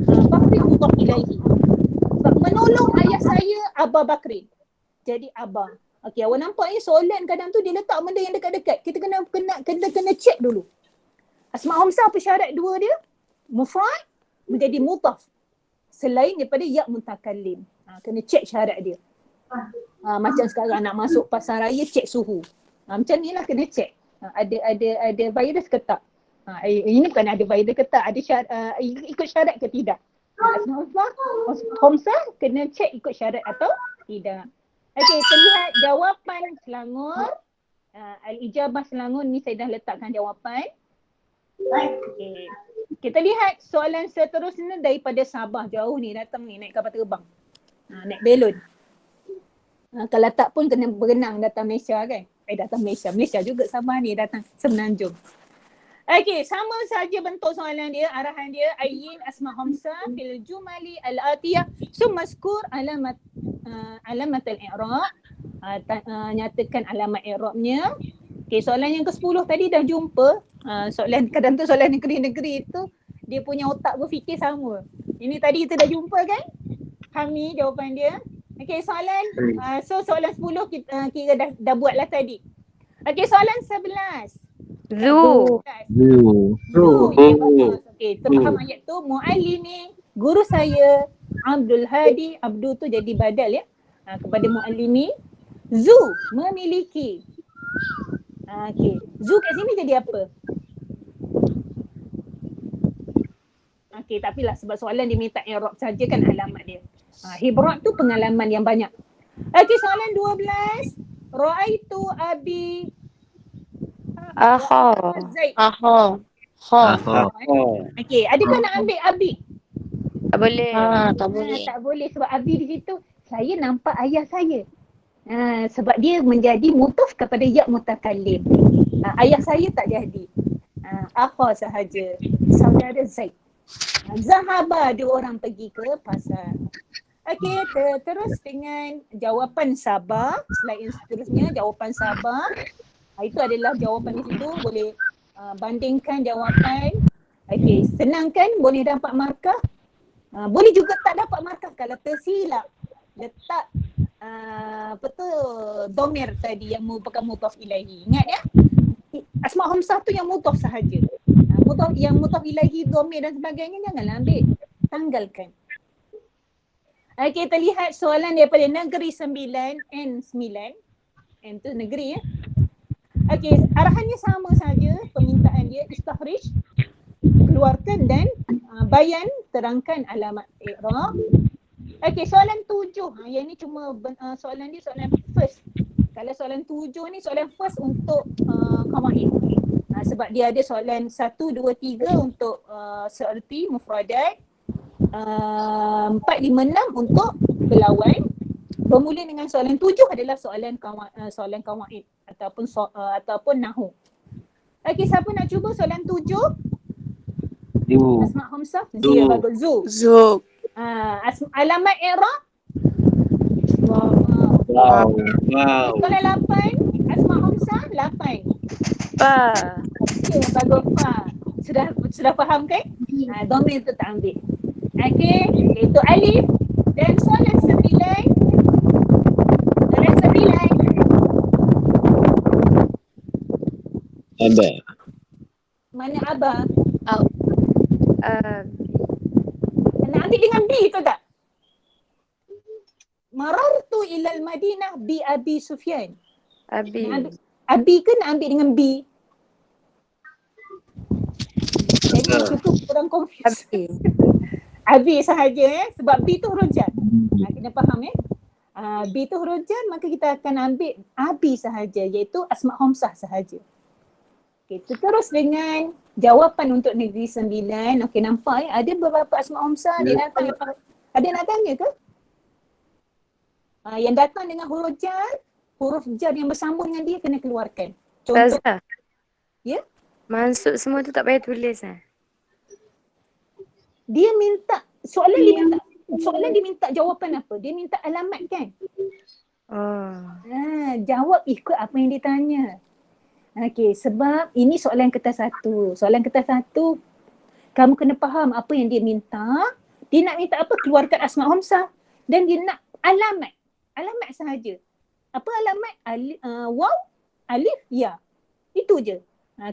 Bakri mudhaf ilaihi. Sebab menolong ayah saya Aba Bakri. Jadi Aba. Okey, awak nampak ni soalan kadang tu dia letak benda yang dekat-dekat. Kita kena check dulu. Asma Hamzah apa syarat dua dia? Mufrad menjadi mudhaf. Selain daripada ya mutakallim. Kena check syarat dia. Macam sekarang nak masuk pasar raya check suhu. Macam ni lah kena check. Ada virus ke tak? Ini bukan ada virus ke tak, ada syarat, ikut syarat ke tidak. Asma Hamzah kena check ikut syarat atau tidak. Okey, terlihat jawapan Selangor. Al-Ijabah Selangor ni saya dah letakkan jawapan. Okey. Kita lihat soalan seterusnya daripada Sabah, jauh ni datang ni naik kapal terbang. Naik belon. Kalau tak pun kena berenang datang Malaysia kan. Datang Malaysia juga Sabah ni datang Semenanjung. Okey, sama saja bentuk soalan dia, arahan dia. Ayyin asma Hamzah fil jumali al-atiyah summa skur alamat al-i'rab. Nyatakan alamat i'rabnya. Okey, soalan yang ke-10 tadi dah jumpa. Soalan kadang tu soalan negeri-negeri tu dia punya otak berfikir sama. Ini tadi kita dah jumpa kan? Hami jawapan dia. Okey, soalan soalan 10 kita dah buatlah tadi. Okey, soalan 11. Zoo. Okey, bagus. Okey, terfaham ayat tu. Muallimi, guru saya Abdul Hadi. Abdul tu jadi badal ya. Kepada muallimi. Zoo memiliki. Okey, zoo kat sini jadi apa? Okey, tak apalah sebab soalan dia minta i'rab saja kan alamat dia. Hibrat tu pengalaman yang banyak. Okey, soalan 12. Ra'aitu abi Zaid. Okey, adakah nak ambil abi? Tak boleh. Tak boleh. Tak boleh sebab abi di situ saya nampak ayah saya. Sebab dia menjadi mutaf kepada ya mutakallim. Ayah saya tak jadi. Akha sahaja. Saudara Zaid. Zahaba, dua orang pergi ke pasar. Okey, terus dengan jawapan sabar. Slide yang seterusnya jawapan sabar. Itu adalah jawapan di situ, boleh bandingkan jawapan. Okey, senang kan? Boleh dapat markah. Boleh juga tak dapat markah kalau tersilap letak domir tadi yang merupakan mudhaf ilaihi. Ingat ya? Asma Hamzah tu yang mudhaf sahaja. Yang mudhaf ilaihi, domir dan sebagainya janganlah ambil. Tanggalkan. Okey, kita lihat soalan daripada Negeri 9 N9. N tu negeri ya. Okey, arahannya sama saja. Permintaan dia istakhrij, keluarkan dan bayan, terangkan alamat i'rab. Okey, soalan 7. Yang ni cuma soalan dia soalan first. Kalau soalan 7 ni soalan first untuk qawaid. Sebab dia ada soalan 1, 2, 3 untuk seerti mufradat. 4, 5, 6 untuk berlawan. Bermula dengan soalan 7 adalah soalan qawaid ataupun nahwu. Okey, siapa nak cuba soalan 7? Asma Hamzah. Zia bagus. Zu. Alamat i'rab. Wow. Soalan 8 Asma Hamzah 8. Okey, bagus Fa. Sudah faham kan? Domir tu tak ambil. Okey, itu alif. Dan soalan 9. Aba. Mana Aba? Nak ambil dengan B tu tak? Marartu ilal Madinah bi Abi Sufyan. Abi ke nak ambil dengan B? Jadi cukup kurang confuse. Abi sahaja sebab B tu huruf jar. Kena faham B tu huruf jar, maka kita akan ambil Abi sahaja, iaitu Asma Hamzah sahaja. Okay, terus dengan jawapan untuk Negeri 9. Okey, nampak ada beberapa Asma Hamzah dia datang. Ada nak tanya ke? Yang datang dengan huruf jar yang bersambung dengan dia kena keluarkan. Contoh. Ya? Mansub semua tu tak payah tulis Dia minta soalan dia minta jawapan apa? Dia minta alamat kan? Jawab ikut apa yang ditanya. Okey, sebab ini soalan kertas 1. Soalan kertas 1 kamu kena faham apa yang dia minta. Dia nak minta apa? Keluarkan Asma Hamzah. Dan dia nak alamat. Alamat sahaja. Apa alamat? Waw, alif, ya. Itu je.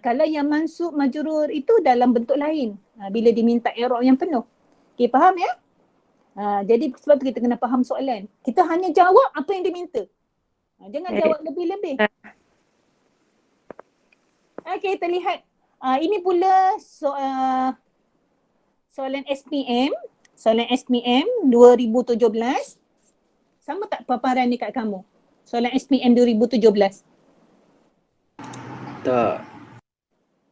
Kalau yang mansub majrur itu dalam bentuk lain. Bila diminta i'rab yang penuh. Okey, faham ya? Jadi sebab tu kita kena faham soalan. Kita hanya jawab apa yang diminta. Jangan jawab lebih-lebih. Okey, kita lihat. Ini pula soalan SPM. Soalan SPM 2017. Sama tak paparan dekat kamu? Soalan SPM 2017. Tak.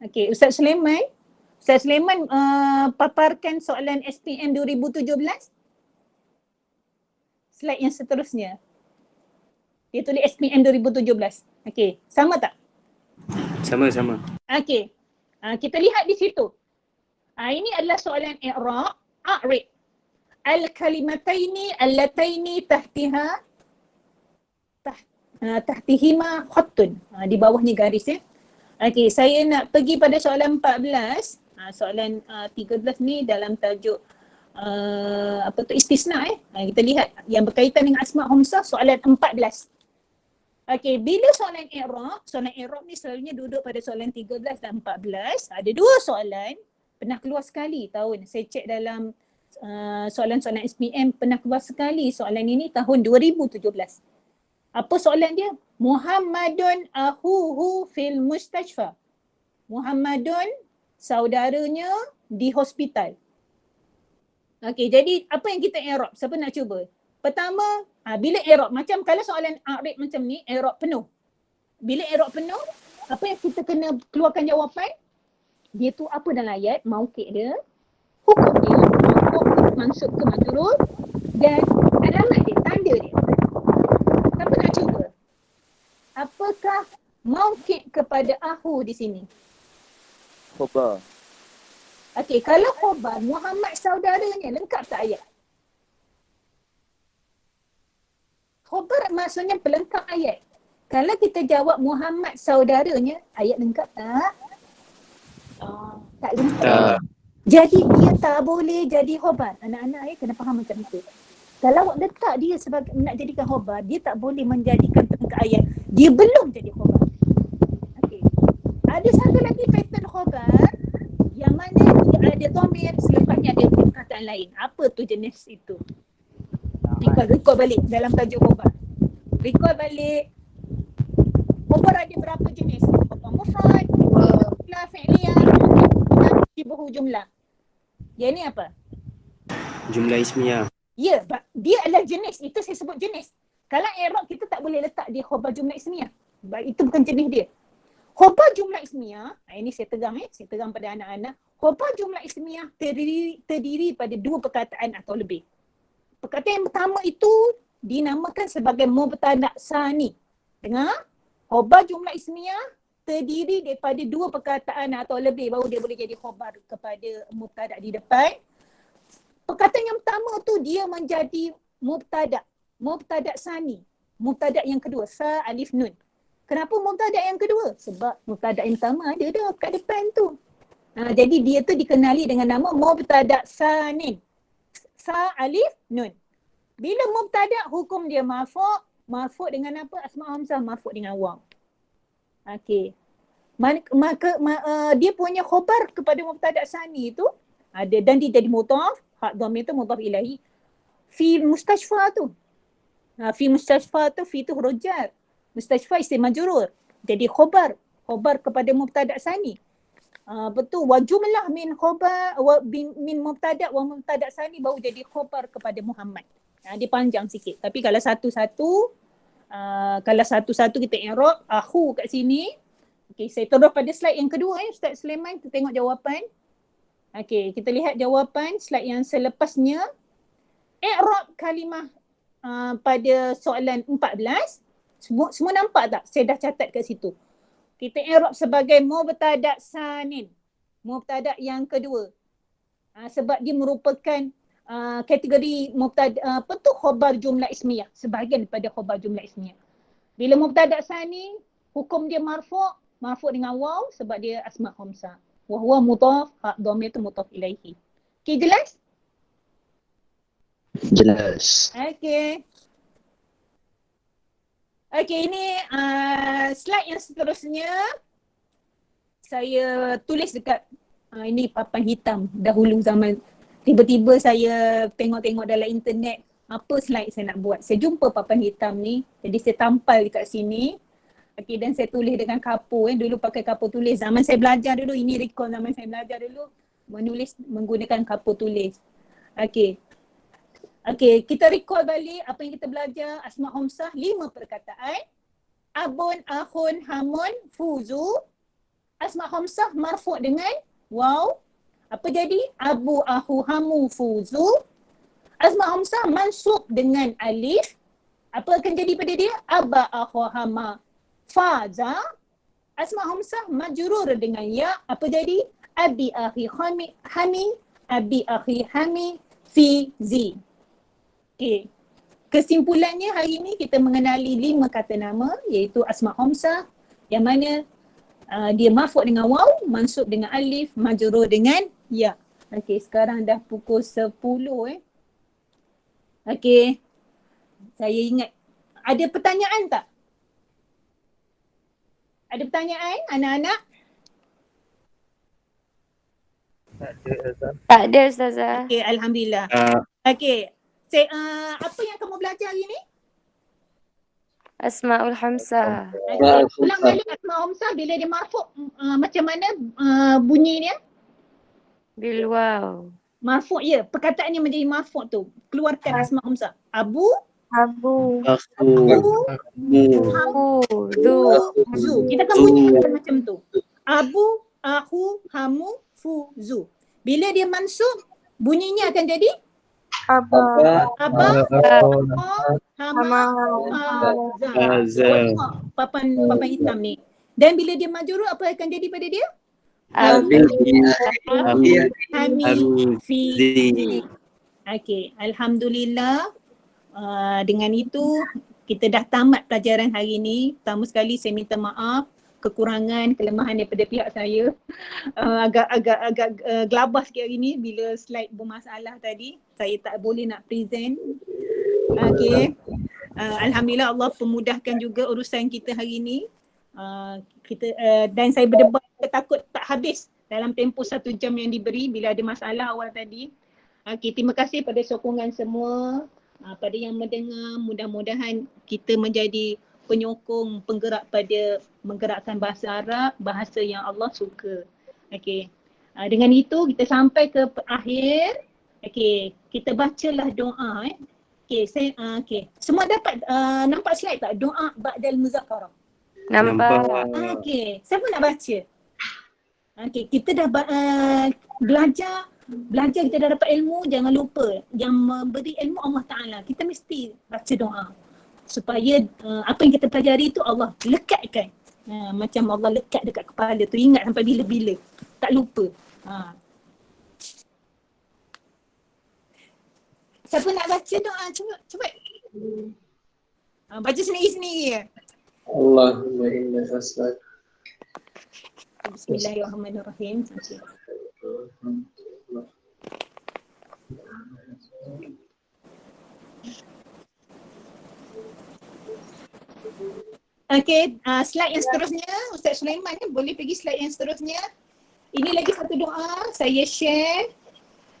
Okey, Ustaz Sulaiman. Ustaz Sulaiman paparkan soalan SPM 2017. Slide yang seterusnya. Dia tulis SPM 2017. Okey, sama tak? Sama-sama. Okey. Kita lihat di situ. Ini adalah soalan i'rab. A'rib al-kalimataini allataini tahtihima khattun. Di bawahnya garis ya. Okey, saya nak pergi pada soalan 14. Soalan 13 ni dalam tajuk istisna kita lihat yang berkaitan dengan asma khamsah soalan 14. Okey, bila soalan i'rab ni selalunya duduk pada soalan 13 dan 14. Ada dua soalan pernah keluar sekali tahun. Saya cek dalam soalan-soalan SPM pernah keluar sekali soalan ini tahun 2017. Apa soalan dia? Muhammadun akhuhu fil mustashfa. Muhammadun saudaranya di hospital. Okey, jadi apa yang kita i'rab? Siapa nak cuba? Pertama, bila i'rab macam kalau soalan a'rib macam ni, i'rab penuh. Bila i'rab penuh, apa yang kita kena keluarkan jawapan? Dia tu apa dalam ayat, mauqi' dia, hukum dia, mansub ke majrur dan alamat dia, tanda dia. Siapa nak cuba? Apakah mauqi' kepada akhu di sini? Khobar. Okey, kalau khobar Muhammad saudaranya, lengkap tak ayat? Khobar maksudnya pelengkap ayat. Kalau kita jawab Muhammad saudaranya, ayat lengkap tak? Tak lengkap. Jadi dia tak boleh jadi khobar. Anak-anak kena faham macam itu. Kalau awak letak dia sebagai nak jadikan khobar, dia tak boleh menjadikan pelengkap ayat. Dia belum jadi khobar. Okey. Ada satu lagi pattern khobar yang mana dia ada dhamir, selepasnya ada perkataan lain. Apa tu jenis itu? Recall balik dalam tajuk khobar. Recall balik. Khobar ada berapa jenis? Khobar mufrad, jumlah fi'liyah, dan syibhu jumlah. Yang ni apa? Jumlah ismiyah. Ya, dia adalah jenis. Itu saya sebut jenis. Kalau i'rab kita tak boleh letak dia khobar jumlah ismiyah. Itu bukan jenis dia. Khobar jumlah ismiyah, ini saya tegang pada anak-anak. Khobar jumlah ismiyah terdiri pada dua perkataan atau lebih. Perkataan yang pertama itu dinamakan sebagai mubtada' sani. Dengar? Khobar jumlah ismiyah terdiri daripada dua perkataan atau lebih baru dia boleh jadi khobar kepada mubtada' di depan. Perkataan yang pertama tu dia menjadi mubtada' sani. Mubtada' yang kedua, sa alif nun. Kenapa mubtada' yang kedua? Sebab mubtada' yang pertama ada dah kat depan tu. Jadi dia tu dikenali dengan nama mubtada' sanin. Sa alif nun. Bila mubtada' hukum dia marfu'. Marfu' dengan apa? Asma hamzah, marfu' dengan waw. Okey. Maka dia punya khobar kepada mubtada' sani tu ada dan dia jadi mudhaf. Hak dhamir tu mudhaf ilahi. Fi mustashfa tu. Fi mustashfa tu, fi tu huruf jar. Mustashfa isim majrur. Jadi khobar kepada mubtada' sani. Betul, wa jumlah min khobar min mubtada' wa mubtada' sani baru jadi khobar kepada Muhammad. Dia panjang sikit. Tapi kalau satu-satu kita i'rab akhu kat sini. Okey, saya terus pada slide yang kedua Ustaz Sulaiman, kita tengok jawapan. Okey, kita lihat jawapan slide yang selepasnya. I'rab kalimah pada soalan 14. Semua nampak tak? Saya dah catat kat situ. Kita i'rab sebagai mubtada' sanin. Mubtada' yang kedua. Sebab dia merupakan kategori mubtada' khobar jumlah ismiyah. Sebahagian daripada khobar jumlah ismiyah. Bila mubtada' sani, hukum dia marfu' dengan waw sebab dia asma khamsah. Wa huwa mudhaf, hak dhamir tu mudhaf ilaihi. Okey, jelas? Jelas. Okey. Okey, ini slide yang seterusnya saya tulis dekat ini papan hitam dahulu zaman. Tiba-tiba saya tengok-tengok dalam internet apa slide saya nak buat. Saya jumpa papan hitam ni, jadi saya tampal dekat sini. Okey, dan saya tulis dengan kapur. Dulu pakai kapur tulis. Zaman saya belajar dulu, ini recall zaman saya belajar dulu, menulis menggunakan kapur tulis. Okey. Okey, kita recall balik apa yang kita belajar. Asma khamsah, 5 perkataan. Abun, akhun, hamun, fuzu. Asma khamsah marfu' dengan waw. Apa jadi? Abu, akhu, hamu, fuzu. Asma khamsah mansub dengan alif. Apa akan jadi pada dia? Aba, akhu, hama, faza. Asma khamsah majrur dengan ya. Apa jadi? Abi, akhi, hami, abi, akhi, hami, fi, zi. Okey. Kesimpulannya hari ini kita mengenali 5 kata nama iaitu asma khamsah yang mana Dia marfu' dengan waw, mansub dengan alif, majrur dengan ya. Okey, sekarang dah pukul 10 Okey. Saya ingat. Ada pertanyaan tak? Ada pertanyaan anak-anak? Tak ada Ustazah. Okey, alhamdulillah. Okey. Apa yang kamu belajar hari ni? Asmaul Hamsah. Okey, ulang balik Asmaul Hamsah bila dia marfu' macam mana bunyi dia? Bil waw. Marfu' ya, perkataannya menjadi marfu' tu. Keluarkan Asmaul Hamsah. Abu, Abu. Aku. Hamu, Zu. Zu. Kita kan bunyikan macam tu. Abu, Ahu, Hamu, Fu, Zu. Bila dia mansub, bunyinya akan jadi Aba. Aba, Hama, Za. Za. Papan hitam ni. Dan bila dia majrur, apa akan jadi pada dia? Abi. Hami, Fi, Zi. Okey, alhamdulillah. Dengan itu kita dah tamat pelajaran hari ini. Pertama sekali saya minta maaf kekurangan, kelemahan daripada pihak saya. Agak gelabah sikit hari ni bila slide bermasalah tadi. Saya tak boleh nak present. Okey. Alhamdulillah Allah pemudahkan juga urusan kita hari ini. Dan saya berdebat, takut tak habis dalam tempoh 1 jam yang diberi bila ada masalah awal tadi. Okey, terima kasih pada sokongan semua. Pada yang mendengar, mudah-mudahan kita menjadi penyokong penggerak pada menggerakkan bahasa Arab, bahasa yang Allah suka. Okey. Dengan itu kita sampai ke akhir. Okey, kita bacalah doa Okey, okey. Semua dapat nampak slide tak? Doa ba'dal muzakarah. Nampak. Okey, siapa nak baca? Okey, kita dah belajar kita dah dapat ilmu. Jangan lupa yang memberi ilmu Allah Ta'ala. Kita mesti baca doa supaya apa yang kita pelajari itu Allah lekatkan. Macam Allah lekat dekat kepala tu, ingat sampai bila-bila, tak lupa. Siapa nak baca doa? Cuba. Baca sendiri-sendiri ya. Allahumma inna nas'aluka. Bismillahirrahmanirrahim. Okey, slide yang seterusnya Ustaz Sulaiman boleh pergi slide yang seterusnya. Ini lagi satu doa saya share.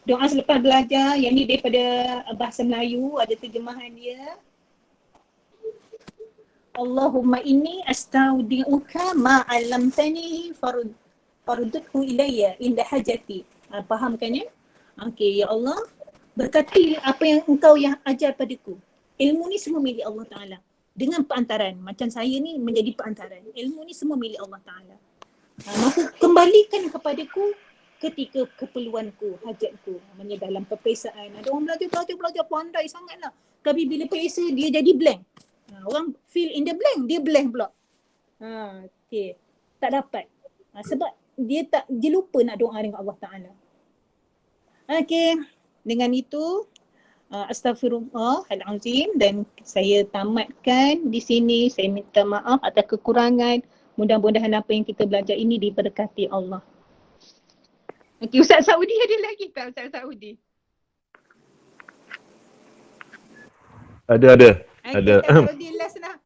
Doa selepas belajar, yang ni daripada bahasa Melayu, ada terjemahan dia. Allahumma inni astaudi'uka ma 'allamtani farudhu ilayya inda hajati. Faham kan ya? Okey, ya Allah, berkati apa yang engkau yang ajar padaku. Ilmu ni semua milik Allah Ta'ala. Dengan perantaran, macam saya ni menjadi perantaran. Ilmu ni semua milik Allah Ta'ala. Maka kembalikan kepadaku ketika keperluanku, hajatku. Maksudnya dalam peperiksaan. Ada orang belajar pandai sangatlah. Tapi bila periksa dia jadi blank. Orang fill in the blank, dia blank pula. Okay. Tak dapat. Sebab dia lupa nak doa dengan Allah Ta'ala. Okay. Dengan itu, Astaghfirullahalazim, dan saya tamatkan di sini. Saya minta maaf atas kekurangan. Mudah-mudahan apa yang kita belajar ini diberkati Allah. Okey, Ustaz Saudi ada lagi tak Ustaz Saudi? Ada. Okey, Ustaz Saudi last lah.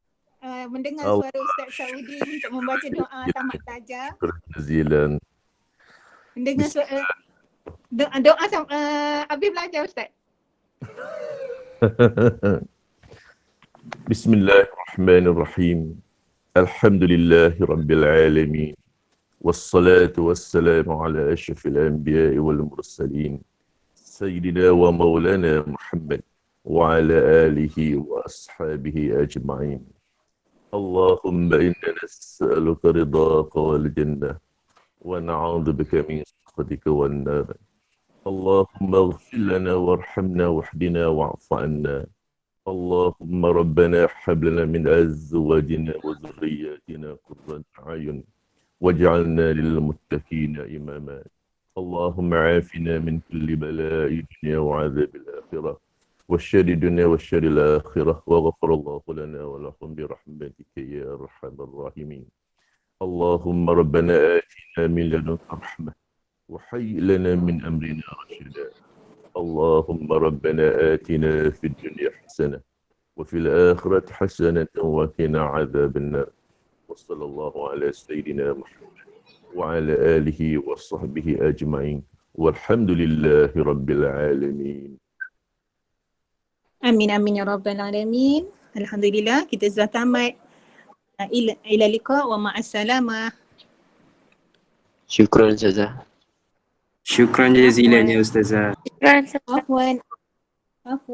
Mendengar suara Ustaz Saudi untuk membaca doa tamat pelajar. Jazilan. Mendengar suara doa habis belajar Ustaz. Bismillahirrahmanirrahim. Alhamdulillahi Rabbil Alamin. Wassalatu wassalamu ala ashrafil anbiya'i wal mursalin. Sayyidina wa maulana Muhammad wa ala alihi wa ashabihi ajma'in. Allahumma inna nas'aluka ridhaka wal jannah wa na'udzubika min sakhatika wan nar. Allahumma ighfir lana warhamna wahdina wa'fu 'anna. Allahumma rabbana hab lana min azwajina wa dhurriyyatina qurrata a'yun waj'alna lil muttaqina imama. Allahumma 'afina min kulli bala'i dunya wa 'adzabil akhirah wa syarri dunya wa syarril akhirah wa ghafarallahu lana wa lakum bi rahmatika ya arhamar rahimin. اللهم ربنا آتنا من لدنك رحمة وهيئ لنا من أمرنا رشدا. اللهم ربنا آتنا في الدنيا حسنة وفي الآخرة حسنة وقنا عذاب النار. وصلى الله على سيدنا محمد وعلى آله وصحبه أجمعين والحمد لله رب العالمين. Amin amin ya rabbal alamin. Alhamdulillah kita sudah tamat. Ila liqa wa ma'assalamah. Syukran Ustazah. Syukran jazilan ya Ustazah. Syukran. Afwan. Afwan.